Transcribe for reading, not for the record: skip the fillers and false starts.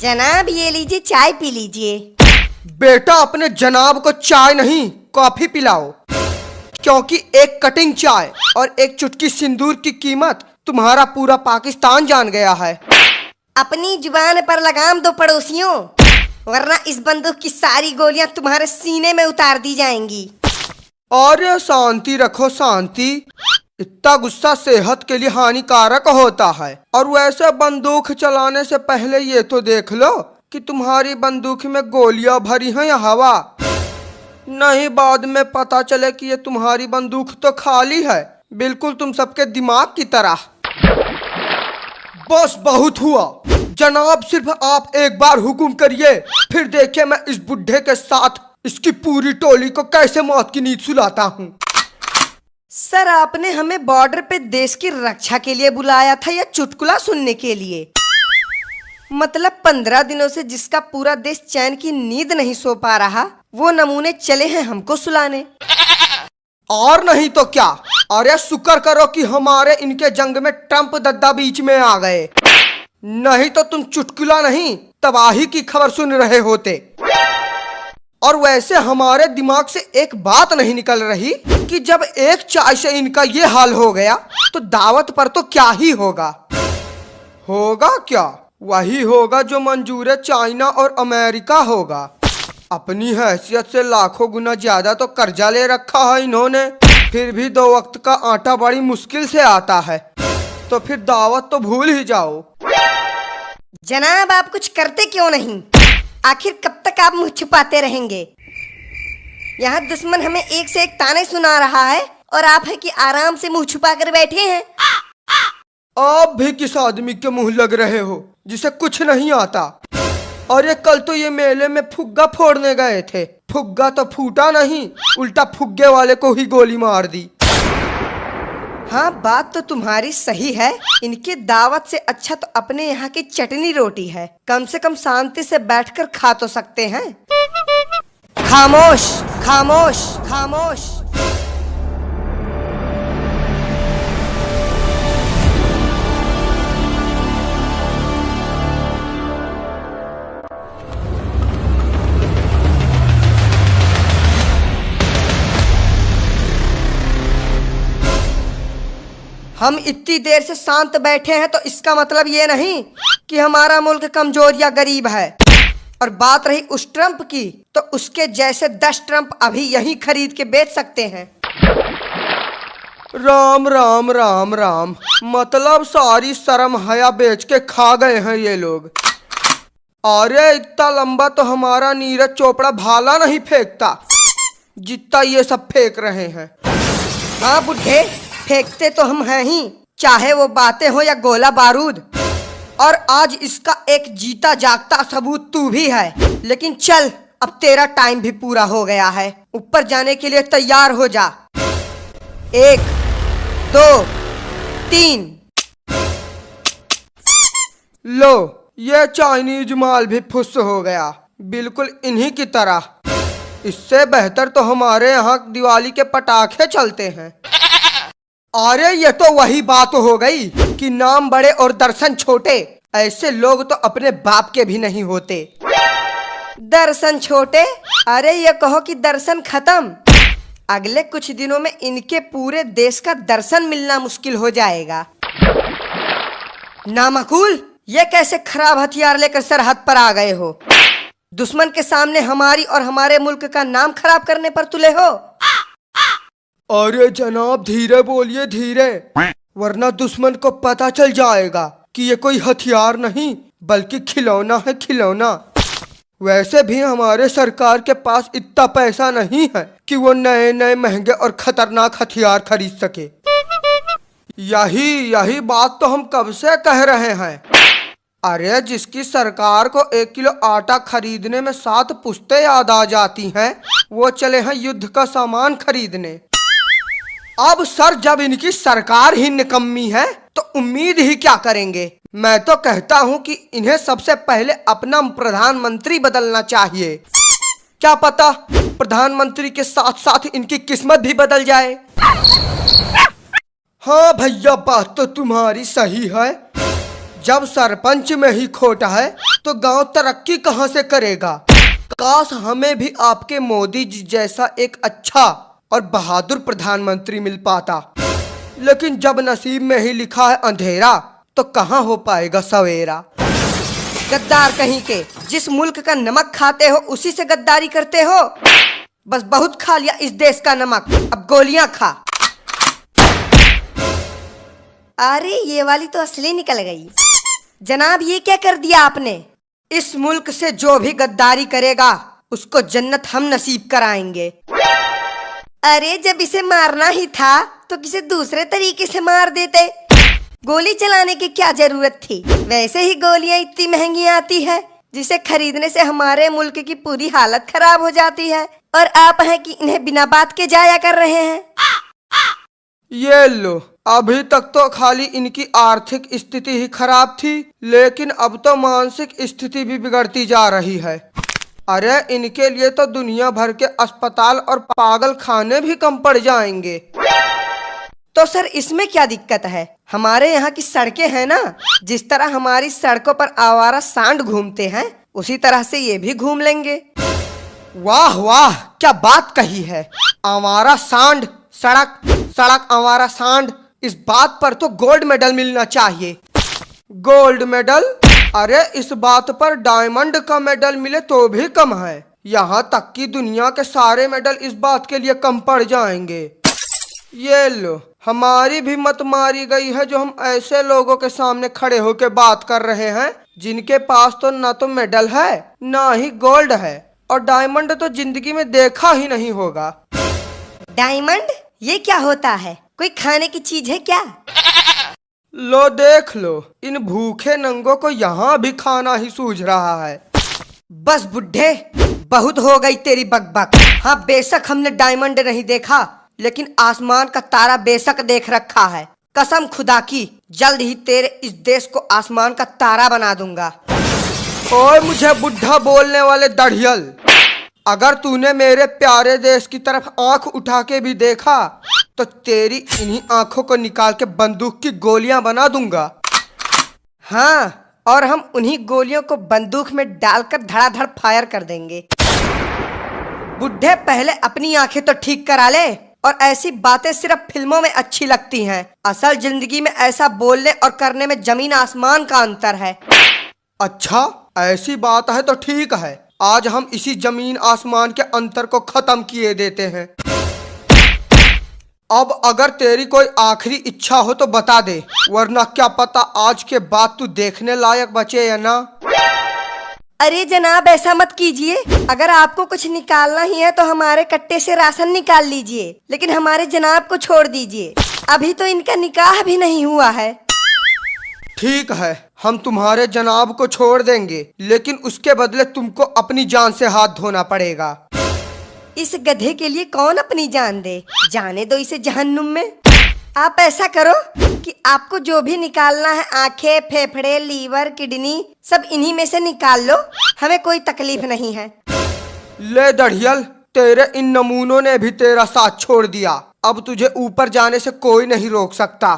जनाब ये लीजिए, चाय पी लीजिए। बेटा अपने जनाब को चाय नहीं कॉफी पिलाओ, क्योंकि एक कटिंग चाय और एक चुटकी सिंदूर की कीमत तुम्हारा पूरा पाकिस्तान जान गया है। अपनी जुबान पर लगाम दो पड़ोसियों, वरना इस बंदूक की सारी गोलियां तुम्हारे सीने में उतार दी जाएंगी। और शांति रखो शांति, इतना गुस्सा सेहत के लिए हानिकारक होता है। और वैसे बंदूक चलाने से पहले ये तो देख लो कि तुम्हारी बंदूक में गोलियां भरी हैं या हवा। नहीं बाद में पता चले कि ये तुम्हारी बंदूक तो खाली है, बिल्कुल तुम सबके दिमाग की तरह। बस बहुत हुआ जनाब, सिर्फ आप एक बार हुक्म करिए, फिर देखिए मैं इस बुढ़े के साथ इसकी पूरी टोली को कैसे मौत की नींद सुलाता हूँ। सर आपने हमें बॉर्डर पे देश की रक्षा के लिए बुलाया था या चुटकुला सुनने के लिए? मतलब 15 दिनों से जिसका पूरा देश चैन की नींद नहीं सो पा रहा, वो नमूने चले हैं हमको सुलाने। और नहीं तो क्या, अरे शुक्र करो कि हमारे इनके जंग में ट्रंप दद्दा बीच में आ गए, नहीं तो तुम चुटकुला नहीं तबाही की खबर सुन रहे होते। और वैसे हमारे दिमाग से एक बात नहीं निकल रही कि जब एक चाय से इनका ये हाल हो गया तो दावत पर तो क्या ही होगा। होगा क्या, वही होगा जो मंजूर चाइना और अमेरिका होगा। अपनी हैसियत से लाखों गुना ज्यादा तो कर्जा ले रखा है इन्होंने, फिर भी 2 वक्त का आटा बड़ी मुश्किल से आता है, तो फिर दावत तो भूल ही जाओ। जनाब आप कुछ करते क्यों नहीं? आखिर कब तक आप मुंह छुपाते रहेंगे? यहाँ दुश्मन हमें एक से एक ताने सुना रहा है और आप है कि आराम से मुंह छुपा कर बैठे हैं। आप भी किस आदमी के मुंह लग रहे हो जिसे कुछ नहीं आता? अरे कल तो ये मेले में फुग्गा फोड़ने गए थे, फुग्गा तो फूटा नहीं, उल्टा फुग्गे वाले को ही गोली मार दी। हाँ बात तो तुम्हारी सही है, इनकी दावत से अच्छा तो अपने यहाँ की चटनी रोटी है, कम से कम शांति से बैठकर खा तो सकते हैं। खामोश खामोश खामोश। हम इतनी देर से शांत बैठे हैं तो इसका मतलब ये नहीं कि हमारा मुल्क कमजोर या गरीब है। और बात रही उस ट्रंप की, तो उसके जैसे 10 ट्रंप अभी यहीं खरीद के बेच सकते हैं। राम राम राम राम, मतलब सारी शर्म हया बेच के खा गए हैं ये लोग। अरे इतना लंबा तो हमारा नीरज चोपड़ा भाला नहीं फेंकता जितना ये सब फेंक रहे हैं। हाँ बुढ़े, फेंकते तो हम हैं ही, चाहे वो बातें हो या गोला बारूद। और आज इसका एक जीता जागता सबूत तू भी है। लेकिन चल, अब तेरा टाइम भी पूरा हो गया है, ऊपर जाने के लिए तैयार हो जा। 1 2 3। लो ये चाइनीज माल भी फुस हो गया, बिल्कुल इन्हीं की तरह। इससे बेहतर तो हमारे यहाँ दिवाली के पटाखे चलते हैं। अरे ये तो वही बात हो गई कि नाम बड़े और दर्शन छोटे, ऐसे लोग तो अपने बाप के भी नहीं होते। दर्शन छोटे? अरे ये कहो कि दर्शन खत्म। अगले कुछ दिनों में इनके पूरे देश का दर्शन मिलना मुश्किल हो जाएगा। नामकुल, ये कैसे खराब हथियार लेकर सरहद पर आ गए हो? दुश्मन के सामने हमारी और हमारे मुल्क का नाम खराब करने पर तुले हो? अरे जनाब धीरे बोलिए धीरे, वरना दुश्मन को पता चल जाएगा कि ये कोई हथियार नहीं बल्कि खिलौना है, खिलौना। वैसे भी हमारे सरकार के पास इतना पैसा नहीं है कि वो नए नए महंगे और खतरनाक हथियार खरीद सके। यही बात तो हम कब से कह रहे हैं। अरे जिसकी सरकार को 1 किलो आटा खरीदने में 7 पुश्तें याद आ जाती हैं, वो चले हैं युद्ध का सामान खरीदने। अब सर जब इनकी सरकार ही निकम्मी है तो उम्मीद ही क्या करेंगे। मैं तो कहता हूँ कि इन्हें सबसे पहले अपना प्रधानमंत्री बदलना चाहिए। क्या पता प्रधानमंत्री के साथ साथ इनकी किस्मत भी बदल जाए। हाँ भैया बात तो तुम्हारी सही है, जब सरपंच में ही खोट है तो गांव तरक्की कहां से करेगा। काश हमें भी आपके मोदी जी जैसा एक अच्छा और बहादुर प्रधानमंत्री मिल पाता, लेकिन जब नसीब में ही लिखा है अंधेरा तो कहां हो पाएगा सवेरा। गद्दार कहीं के, जिस मुल्क का नमक खाते हो उसी से गद्दारी करते हो। बस बहुत खा लिया इस देश का नमक, अब गोलियां खा। अरे ये वाली तो असली निकल गई। जनाब ये क्या कर दिया आपने? इस मुल्क से जो भी गद्दारी करेगा उसको जन्नत हम नसीब कराएंगे। अरे जब इसे मारना ही था तो किसी दूसरे तरीके से मार देते। गोली चलाने की क्या जरूरत थी? वैसे ही गोलियां इतनी महंगी आती है जिसे खरीदने से हमारे मुल्क की पूरी हालत खराब हो जाती है, और आप हैं कि इन्हें बिना बात के जाया कर रहे हैं। ये लो, अभी तक तो खाली इनकी आर्थिक स्थिति ही खराब थी, लेकिन अब तो मानसिक स्थिति भी बिगड़ती जा रही है। अरे इनके लिए तो दुनिया भर के अस्पताल और पागल खाने भी कम पड़ जाएंगे। तो सर इसमें क्या दिक्कत है? हमारे यहाँ की सड़कें हैं ना, जिस तरह हमारी सड़कों पर आवारा सांड घूमते हैं उसी तरह से ये भी घूम लेंगे। वाह वाह, क्या बात कही है। आवारा सांड, सड़क सड़क आवारा सांड, इस बात पर तो गोल्ड मेडल मिलना चाहिए। Gold medal? अरे इस बात पर डायमंड का मेडल मिले तो भी कम है। यहाँ तक कि दुनिया के सारे मेडल इस बात के लिए कम पड़ जाएंगे। ये लो, हमारी भी मत मारी गई है जो हम ऐसे लोगों के सामने खड़े होकर बात कर रहे हैं जिनके पास तो ना तो मेडल है ना ही गोल्ड है, और डायमंड तो जिंदगी में देखा ही नहीं होगा। डायमंड ये क्या होता है? कोई खाने की चीज है क्या? लो देख लो, इन भूखे नंगों को यहाँ भी खाना ही सूझ रहा है। बस बुड्ढे, बहुत हो गई तेरी बकबक। हाँ बेशक हमने डायमंड नहीं देखा, लेकिन आसमान का तारा बेशक देख रखा है। कसम खुदा की, जल्द ही तेरे इस देश को आसमान का तारा बना दूंगा। ओए मुझे बुढ़ा बोलने वाले दढ़ियल, अगर तूने मेरे प्यारे देश की तरफ आंख उठा के भी देखा तो तेरी इन्हीं आंखों को निकाल के बंदूक की गोलियां बना दूंगा। हाँ, और हम उन्हीं गोलियों को बंदूक में डालकर धड़ाधड़ फायर कर देंगे। बुढ़े पहले अपनी आंखें तो ठीक करा ले, और ऐसी बातें सिर्फ फिल्मों में अच्छी लगती हैं। असल जिंदगी में ऐसा बोलने और करने में जमीन आसमान का अंतर है। अच्छा ऐसी बात है तो ठीक है, आज हम इसी जमीन आसमान के अंतर को खत्म किए देते हैं। अब अगर तेरी कोई आखिरी इच्छा हो तो बता दे, वरना क्या पता आज के बाद तू देखने लायक बचे या ना। अरे जनाब ऐसा मत कीजिए। अगर आपको कुछ निकालना ही है तो हमारे कट्टे से राशन निकाल लीजिए, लेकिन हमारे जनाब को छोड़ दीजिए। अभी तो इनका निकाह भी नहीं हुआ है। ठीक है, हम तुम्हारे जनाब को छोड़ देंगे, लेकिन उसके बदले तुमको अपनी जान से हाथ धोना पड़ेगा। इस गधे के लिए कौन अपनी जान दे? जाने दो इसे जहन्नुम में। आप ऐसा करो कि आपको जो भी निकालना है, आंखें, फेफड़े, लीवर, किडनी, सब इन्हीं में से निकाल लो। हमें कोई तकलीफ नहीं है। ले दढ़ियल, तेरे इन नमूनों ने भी तेरा साथ छोड़ दिया। अब तुझे ऊपर जाने से कोई नहीं रोक सकता।